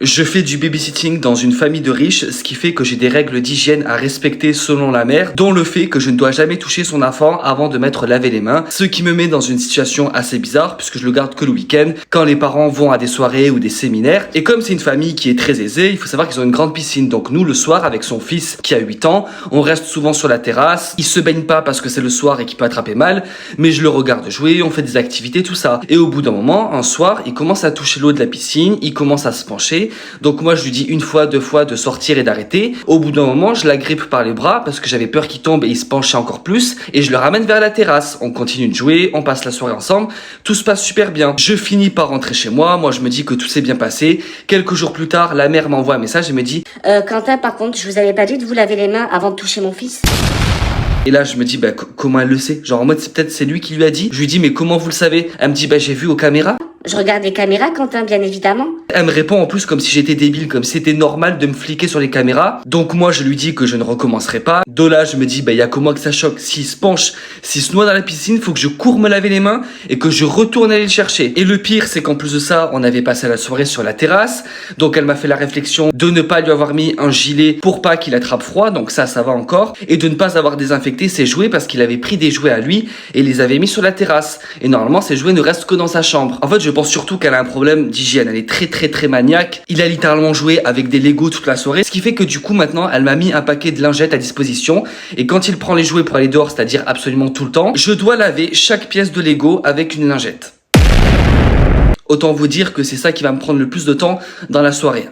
Je fais du babysitting dans une famille de riches, ce qui fait que j'ai des règles d'hygiène à respecter selon la mère, dont le fait que je ne dois jamais toucher son enfant avant de m'être lavé les mains, ce qui me met dans une situation assez bizarre puisque je le garde que le week-end, quand les parents vont à des soirées ou des séminaires. Et comme c'est une famille qui est très aisée, il faut savoir qu'ils ont une grande piscine, donc nous le soir avec son fils qui a 8 ans, on reste souvent sur la terrasse, il se baigne pas parce que c'est le soir et qu'il peut attraper mal, mais je le regarde jouer, on fait des activités, tout ça. Et au bout d'un moment, un soir, il commence à toucher l'eau de la piscine, il commence à se pencher. Donc moi je lui dis une fois, deux fois de sortir et d'arrêter. Au bout d'un moment je l'agrippe par les bras parce que j'avais peur qu'il tombe et il se penchait encore plus. Et je le ramène vers la terrasse. On continue de jouer, on passe la soirée ensemble. Tout se passe super bien. Je finis par rentrer chez moi. Moi je me dis que tout s'est bien passé. Quelques jours plus tard, la mère m'envoie un message et me dit Quentin, par contre, je vous avais pas dit de vous laver les mains avant de toucher mon fils. Et là je me dis comment elle le sait? Genre en mode peut-être c'est lui qui lui a dit. Je lui dis mais comment vous le savez? Elle me dit j'ai vu aux caméras. Je regarde les caméras, Quentin, bien évidemment. Elle me répond en plus comme si j'étais débile, comme si c'était normal de me fliquer sur les caméras. Donc moi je lui dis que je ne recommencerai pas. De là je me dis y a que moi que ça choque. S'il se penche, s'il se noie dans la piscine, faut que je cours me laver les mains et que je retourne aller le chercher. Et le pire c'est qu'en plus de ça, on avait passé la soirée sur la terrasse. Donc elle m'a fait la réflexion de ne pas lui avoir mis un gilet pour pas qu'il attrape froid. Donc ça va encore. Et de ne pas avoir désinfecté ses jouets parce qu'il avait pris des jouets à lui et les avait mis sur la terrasse. Et normalement ces jouets ne restent que dans sa chambre. En fait je pense surtout qu'elle a un problème d'hygiène. Elle est très maniaque. Il a littéralement joué avec des Legos toute la soirée. Ce qui fait que du coup maintenant elle m'a mis un paquet de lingettes à disposition. Et quand il prend les jouets pour aller dehors, c'est-à-dire absolument tout le temps, je dois laver chaque pièce de Lego avec une lingette. Autant vous dire que c'est ça qui va me prendre le plus de temps dans la soirée.